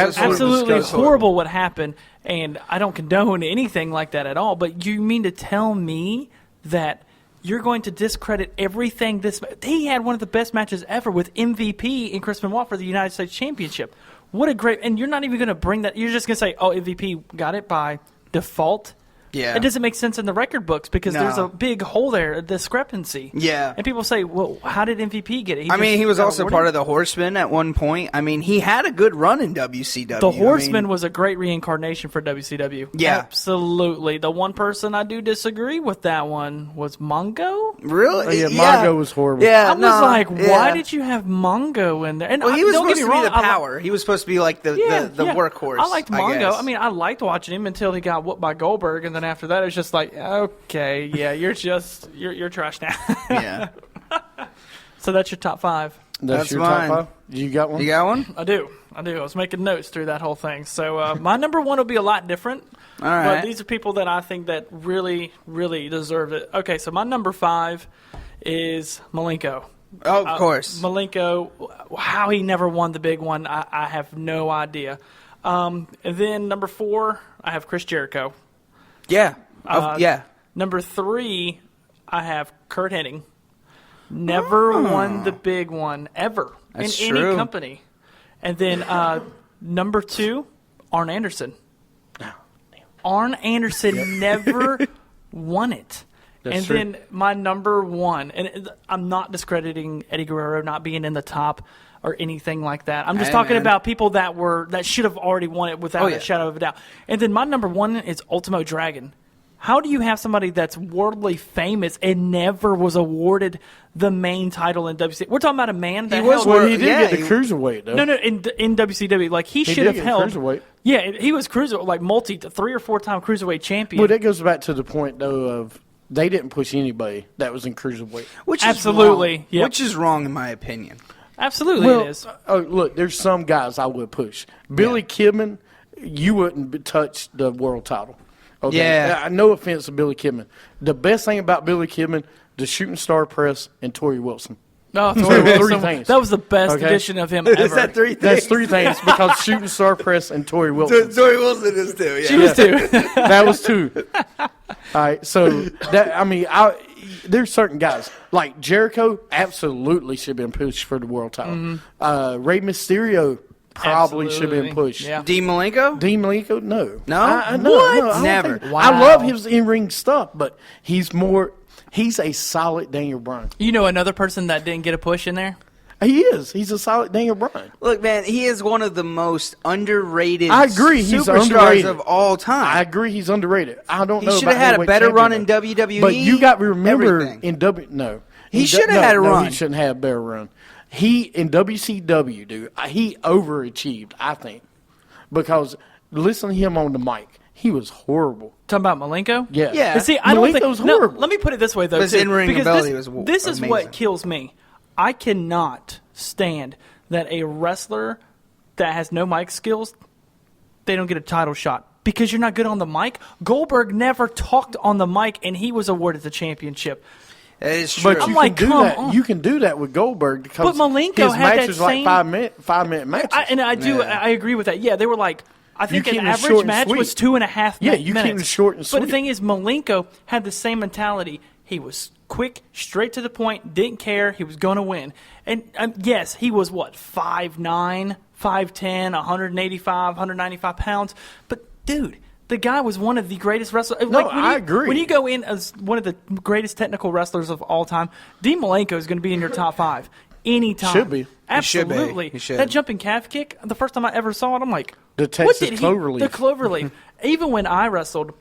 absolutely horrible what happened, and I don't condone anything like that at all. But you mean to tell me that you're going to discredit everything he had one of the best matches ever with MVP and Chris Benoit for the United States Championship. What a great – and you're not even going to bring that – you're just going to say, oh, MVP got it by default. Yeah. It doesn't make sense in the record books because there's a big hole there, a discrepancy. Yeah. And people say, well, how did MVP get it? He was also part of the Horsemen at one point. He had a good run in WCW. The Horsemen was a great reincarnation for WCW. Yeah. Absolutely. The one person I do disagree with that one was Mongo. Really? Oh, yeah, Mongo was horrible. Yeah, I was like, why did you have Mongo in there? And he was don't supposed get to me wrong, be the power. He was supposed to be like the workhorse. I liked Mongo. I I liked watching him until he got whooped by Goldberg, and then after that, it's just like, okay, yeah, you're trash now. Yeah. So that's your top 5. That's your mine. top 5? You got one? You got one? I do. I was making notes through that whole thing. So my number 1 will be a lot different. All right. But these are people that I think that really, really deserve it. Okay, so my number 5 is Malenko. Oh, of course. Malenko, how he never won the big one, I have no idea. And then number 4, I have Chris Jericho. Yeah. Yeah. Number 3, I have Kurt Hennig. Never won the big one ever That's in true. any company. And then number 2, Arn Anderson. Arn Anderson never won it. That's true. Then my number 1, and I'm not discrediting Eddie Guerrero not being in the top or anything like that. I'm just talking about people that should have already won it without a shadow of a doubt. And then my number 1 is Ultimo Dragon. How do you have somebody that's worldly famous and never was awarded the main title in WCW? We're talking about a man that he did get the cruiserweight, though. No, in WCW, like he should have did get held cruiserweight. Yeah, he was cruiserweight, like 3 or 4 time cruiserweight champion. Well, that goes back to the point though of they didn't push anybody that was in cruiserweight. Which Absolutely, is wrong. yep. Which is wrong in my opinion. Absolutely, Well, it is. Look, there's some guys I would push. Billy Kidman, you wouldn't touch the world title. Okay? Yeah. No offense to Billy Kidman. The best thing about Billy Kidman, the Shooting Star Press, and Torrie Wilson. No, Three things. That was the best edition of him ever. Is that 3 things? That's 3 things because Shooting Star Press and Torrie Wilson. Torrie Wilson is 2, yeah. She was 2. That was 2. All right, so there's certain guys like Jericho. Absolutely should have been pushed for the world title. Mm-hmm. Rey Mysterio probably should have been pushed. Yeah. Dean Malenko? Dean Malenko, no. No? No, What? I don't Never. think- Wow. I love his in-ring stuff, but he's a solid Daniel Bryan. You know another person that didn't get a push in there? He is. He's a solid Daniel Bryan. Look, man, he is one of the most underrated I agree, he's superstars underrated. of all time. I agree he's underrated. I don't He know should about have had a heavyweight better run in champion, WWE. But you got to remember everything. He should have No, had a no, run. He shouldn't have a better run. He in WCW, dude, he overachieved, I think. Because listen to him on the mic. He was horrible. Talking about Malenko? Yeah. Yeah. But see, I don't think. Malenko's No, horrible. let me put it this way, though. But his too, in-ring because ability this, was This is amazing. what kills me. I cannot stand that a wrestler that has no mic skills, they don't get a title shot because you're not good on the mic. Goldberg never talked on the mic, and he was awarded the championship. That is true. But I'm you like, can do come that. on. You can do that with Goldberg because But Malenko his had that matches like same- 5-minute matches. I do. Yeah. I agree with that. Yeah, they were like. I think keep an it short average and match sweet. was 2.5 Yeah, minutes. you keep it short and But sweet. the thing is, Malenko had the same mentality. He was quick, straight to the point, didn't care. He was going to win. And yes, he was, 5'9", 5'10", 185, 195 pounds. But, dude, the guy was one of the greatest wrestlers. No, I agree. When you go in as one of the greatest technical wrestlers of all time, Dean Malenko is going to be in your top 5 anytime. Should be. Absolutely. He should. That jumping calf kick, the first time I ever saw it, I'm like, The what Texas did he- Cloverleaf. The Cloverleaf. Even when I wrestled,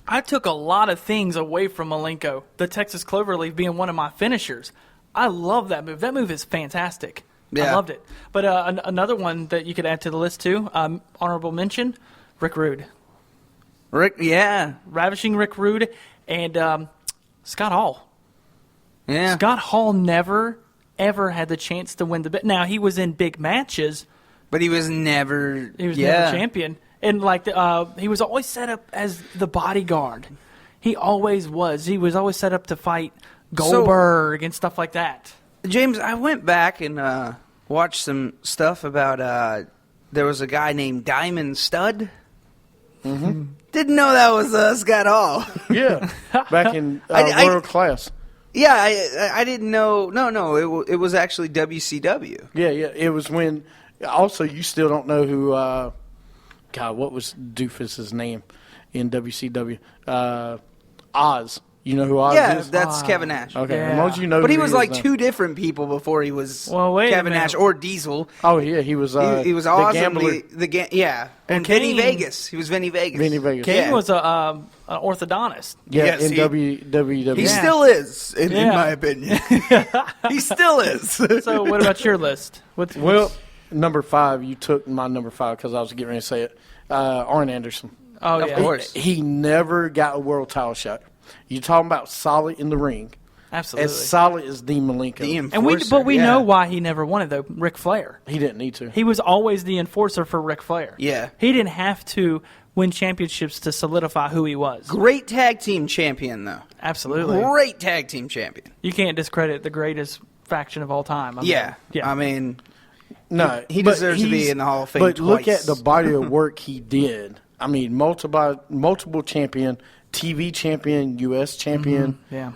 I took a lot of things away from Malenko. The Texas Cloverleaf being one of my finishers. I love that move. That move is fantastic. I Yeah. loved it. But another one that you could add to the list too, honorable mention, Rick Rude. Ravishing Rick Rude and Scott Hall. Yeah. Scott Hall never, ever had the chance to win the bit. Now, he was in big matches. But he was never. He was never champion. And he was always set up as the bodyguard. He always was. He was always set up to fight Goldberg and stuff like that. James, I went back and watched some stuff about there was a guy named Diamond Stud. Mm-hmm. Didn't know that was Scott Hall. Yeah, back in world class. Yeah, I didn't know. No, it was actually WCW. Yeah. It was when. Also, you still don't know who. God, what was Doofus's name in WCW? Oz. You know who Oz Yeah, is? that's Kevin Nash. Okay, Yeah. as long as you know. But who he was like now. 2 different people before he was wait a Kevin minute. Nash or Diesel. Oh yeah, he was. He was the awesome. gambler. Yeah, and Well, Vinny Kane- Vegas. He was Vinny Vegas. Vinny Vegas. Kane Yeah. was an orthodontist. Yeah, Yes, in he- WWE. He Yeah. still is, in Yeah. my opinion. He still is. So what about your list? Well, number 5. You took my number 5 because I was getting ready to say it. Arn Anderson. Oh Of yeah, course. He never got a world title shot. You talking about solid in the ring, absolutely. as solid as Dean Malenko. The But enforcer, we yeah. know why he never won it though. Ric Flair. He didn't need to. He was always the enforcer for Ric Flair. Yeah. He didn't have to win championships to solidify who he was. Great tag team champion, though. Absolutely. Great tag team champion. You can't discredit the greatest faction of all time. I mean, Yeah. Yeah. I mean, No, He but deserves to be he's- in the Hall of Fame But look twice. at the body of work he did. I mean, multiple champion, TV champion, U.S. champion. Yeah.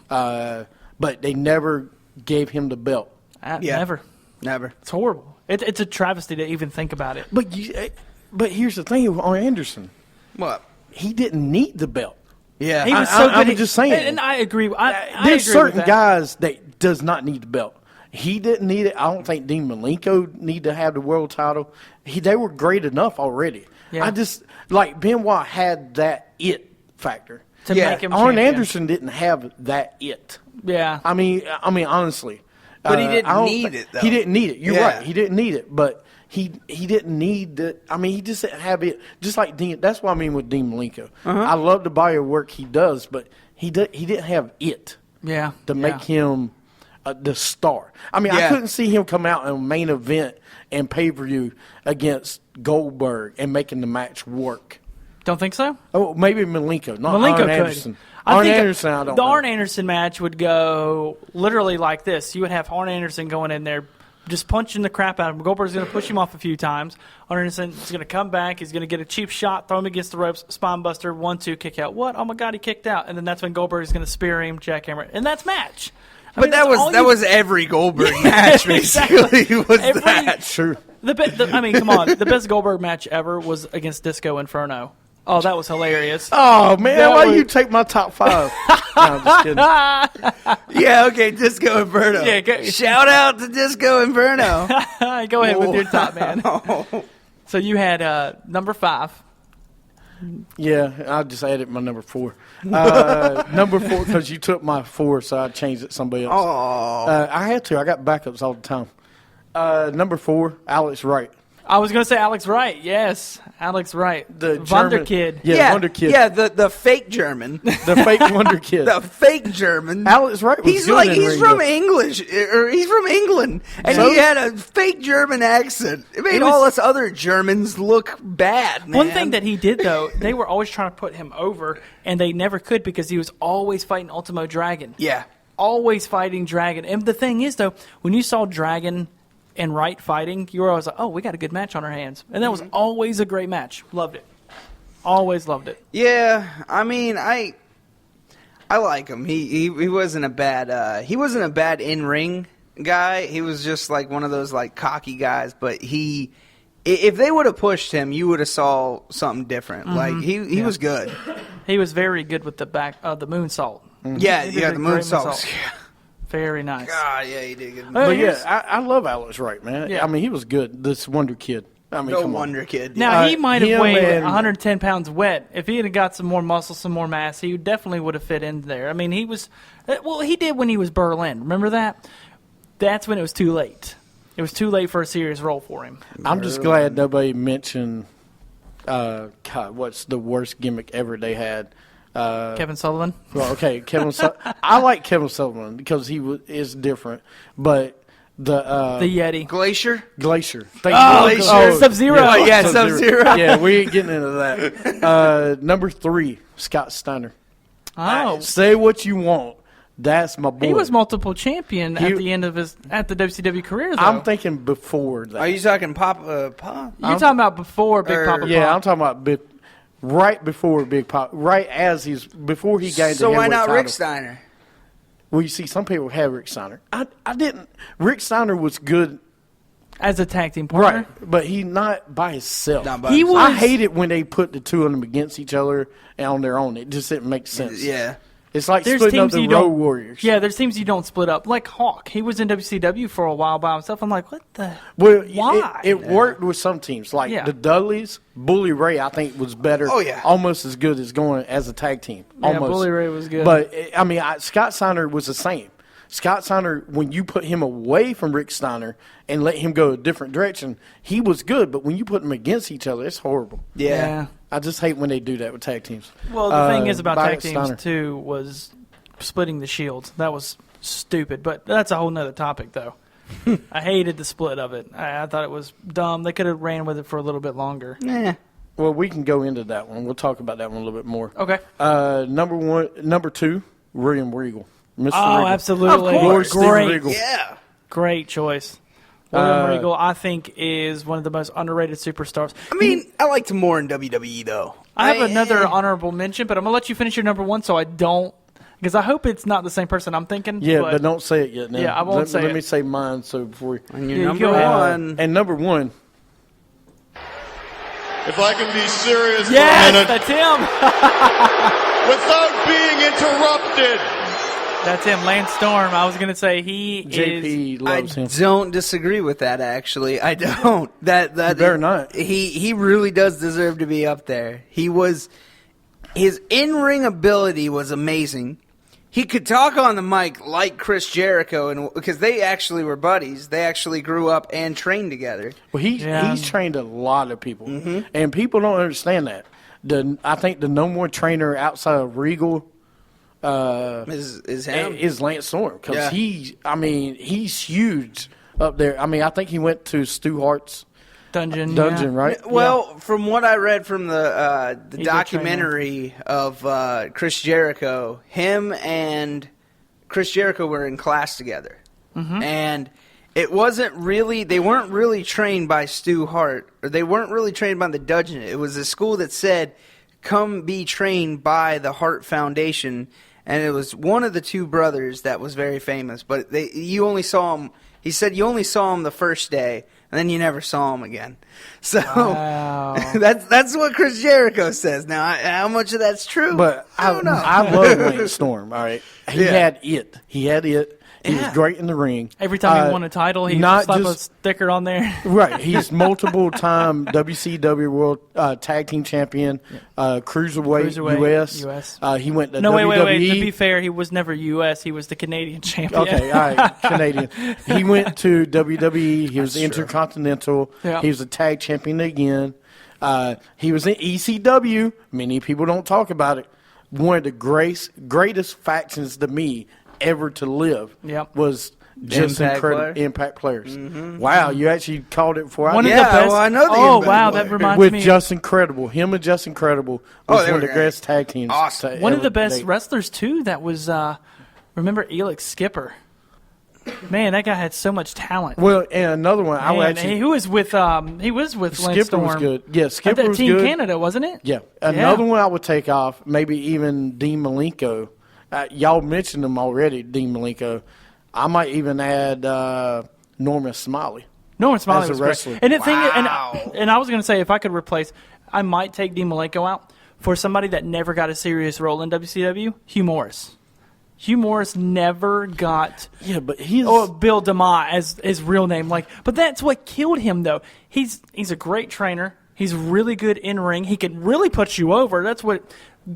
But they never gave him the belt. Yeah. Never. never. It's horrible. It's a travesty to even think about it. But here's the thing with Arn Anderson. What? He didn't need the belt. Yeah. He was so good. I'm just saying. And I agree. I There's agree certain with that. guys that does not need the belt. He didn't need it. I don't think Dean Malenko need to have the world title. They were great enough already. Yeah. I just like Benoit had that it factor. to Yeah. make him Arn champion. Anderson didn't have that it. Yeah. I mean honestly. But he didn't I don't need thi- it, though. He didn't need it. You're Yeah. right. He didn't need it. But he didn't need the. I mean, he just didn't have it. Just like Dean. That's what I mean with Dean Malenko. I love the body of work he does, but he didn't have it Yeah. to make him the star. I mean, I Yeah. couldn't see him come out in a main event and pay-per-view against Goldberg and making the match work. Don't think so? Oh, maybe Malenko, not Malenko Arn could. Anderson. I Arn think Anderson, I don't the know. Arn Anderson match would go literally like this. You would have Arn Anderson going in there, just punching the crap out of him. Goldberg's going to push him off a few times. Arn Anderson's going to come back. He's going to get a cheap shot, throw him against the ropes, spine buster, 1-2, kick out. What? Oh my God, he kicked out. And then that's when Goldberg's going to spear him, jackhammer, and that's match. I But mean, that that's all was you- was every Goldberg match, basically. Was Every- that? Sure. I mean, come on. The best Goldberg match ever was against Disco Inferno. Oh, that was hilarious. Oh, man, That why was- you take my top 5? No, I'm just kidding. Yeah, okay, Disco Inferno. Yeah, go- Shout out to Disco Inferno. Go ahead with your top, man. Wow. So you had number 5. Yeah, I just added my number 4. Number 4, because you took my 4, so I changed it to somebody else. Oh. I had to. I got backups all the time. Number 4, Alex Wright. I was going to say Alex Wright. Yes, Alex Wright. The Wonder German- Kid. Yeah, Wonder Kid. Yeah, the fake German. The fake Wonder Kid. The fake German. Alex Wright was He's good like in he's ring, from though. English, or he's from England, and So? he had a fake German accent. It made It was- all us other Germans look bad. Man. One thing that he did, though, they were always trying to put him over, and they never could because he was always fighting Ultimo Dragon. yeah, Always fighting Dragon. And the thing is, though, when you saw Dragon and Wright fighting, you were always like, oh, we got a good match on our hands. And that was always a great match. Loved it. Always loved it. yeah. I mean, I like him. He wasn't a bad in ring guy. He was just like one of those like cocky guys. But if they would have pushed him, you would have saw something different. Like he was good. He was very good with the moonsault. Yeah, He did yeah. a The great moonsaults. Very nice. God, yeah, he did good. Oh, But here's- yeah, I love Alex Wright, man. Yeah. I mean, he was good. This Wonder Kid. I mean, No come on. wonder, kid. Now, he might have him weighed and- 110 pounds wet. If he had got some more muscle, some more mass, he definitely would have fit in there. I mean, he was he did when he was Berlin. Remember that? That's when it was too late. It was too late for a serious role for him. I'm just glad nobody mentioned, God, what's the worst gimmick ever they had? Kevin Sullivan. Well, okay, I like Kevin Sullivan because he is different, but the The Yeti. Glacier. Glacier. Glacier. Sub-Zero. Oh, yeah, Sub-Zero. Yeah, we ain't getting into that. Number 3, Scott Steiner. Oh. Say what you want. That's my boy. He was multiple champion at the end of the WCW career, though. I'm thinking before that. Are you talking Pop? You're talking about before Big Papa Pop. Yeah, I'm talking about right before Big Pop, before he gained the So why heavyweight not title. Rick Steiner? Well, you see, some people have Rick Steiner. I didn't. Rick Steiner was good, As a tag team partner. right? But he not by himself. Not by He himself. I was- hate it when they put the two of them against each other and on their own. It just didn't make sense. Yeah. It's like There's splitting up teams the you Road don't. Warriors. Yeah, there's teams you don't split up. Like Hawk, he was in WCW for a while by himself. I'm like, what the? Well, Why? it worked with some teams, like Yeah. the Dudleys. Bully Ray, I think, was better. Oh, yeah. Almost as good as going as a tag team. Yeah, Almost. Bully Ray was good. But I mean, Scott Steiner was the same. Scott Steiner, when you put him away from Rick Steiner and let him go a different direction, he was good. But when you put them against each other, it's horrible. Yeah. I just hate when they do that with tag teams. Well, the thing is about Byron tag teams Steiner. too was splitting the shields. That was stupid. But that's a whole nother topic, though. I hated the split of it. I thought it was dumb. They could have ran with it for a little bit longer. Yeah. Well, we can go into that one. We'll talk about that one a little bit more. Okay. Number 2, William Regal. Mr. Oh, Regal. absolutely. Of course. Steven Great. Regal. Yeah. Great choice. William Regal, I think, is one of the most underrated superstars. I mean, I liked him more in WWE though. I have another honorable mention, but I'm going to let you finish your number one so I don't, because I hope it's not the same person I'm thinking. Yeah, but don't say it yet. Now. Yeah, I won't say Let it. me say mine. So before And Yeah, your you number go ahead. one. and number 1, If I can be serious for a Yes, minute that's him. without being interrupted. That's him, Lance Storm. I was going to say he is. JP I loves him. don't disagree with that. Actually, I don't. That You better not. He really does deserve to be up there. His in-ring ability was amazing. He could talk on the mic like Chris Jericho, and because they actually were buddies, they actually grew up and trained together. Well, Yeah. he's trained a lot of people, Mm-hmm. and people don't understand that. I think the number one trainer outside of Regal Is him? is Lance Storm because Yeah. he's huge up there. I mean, I think he went to Stu Hart's Dungeon. dungeon, right? Well, from what I read from the He's a documentary of Chris Jericho, him and Chris Jericho were in class together, and it wasn't really. They weren't really trained by Stu Hart, or they weren't really trained by the Dungeon. It was a school that said, "Come be trained by the Hart Foundation," and it was one of the two brothers that was very famous. But you only saw him. He said you only saw him the first day, and then you never saw him again. So Wow. that's what Chris Jericho says. Now, how much of that's true? But I don't know. I love Lance Storm. All right, he Yeah. had it. He had it. He was Yeah. great in the ring. Every time he won a title, he not slapped a just- sticker on there. Right, he's multiple time WCW World Tag Team Champion, Cruiserweight Cruiserweight, US. US. He went to No, WWE. wait. To be fair, he was never U.S. He was the Canadian champion. Okay, all right, Canadian. He went to WWE. He was That's true. Intercontinental. Yeah. He was a tag champion again. He was in ECW. Many people don't talk about it. One of the greatest factions to me ever to live Yep. was just Impact incredible player? Impact players. Wow, you actually called it before One I of did. the Yeah, best. well, I know the oh Impact wow, player. that reminds With me. Just Incredible. Him and Just Incredible Oh, was they one were of the great. best tag teams. Awesome. to One of ever the best date. wrestlers too. That was remember Elix Skipper. Man, that guy had so much talent. Well, and another one, I would Man, actually. he was with Lance Skipper Storm. was good. Yeah, Skipper At was Team good. Canada, wasn't it? Yeah. Another one I would take off, maybe even Dean Malenko. Y'all mentioned him already, Dean Malenko. I might even add Norman Smiley. Norman Smiley As a was great. wrestler. And the thing, Wow. and I was going to say, if I could replace, I might take Dean Malenko out for somebody that never got a serious role in WCW. Hugh Morris. Hugh Morris never got. Yeah, but he's. Bill DeMott as his real name. But that's what killed him, though. He's a great trainer. He's really good in ring. He can really put you over. That's what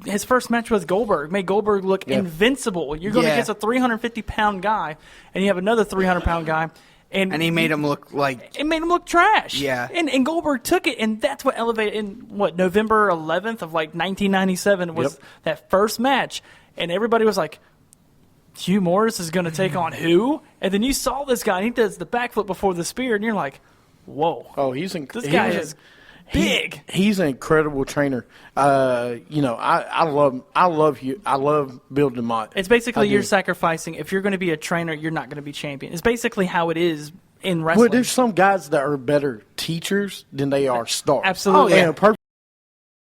his first match with Goldberg made Goldberg look invincible. You're going Yeah. against a 350-pound guy, and you have another 300-pound guy, and he made him look like it made him look trash. Yeah. And Goldberg took it, and that's what elevated. In November 11th of 1997 was Yep. that first match, and everybody was like, Hugh Morris is going to take on who? And then you saw this guy, and he does the backflip before the spear, and you're like, whoa. Oh, he's This guy is big. He's an incredible trainer. You know, I love Bill DeMott. It's basically you're sacrificing. If you're going to be a trainer, you're not going to be champion. It's basically how it is in wrestling. Well, there's some guys that are better teachers than they are stars. Absolutely. And a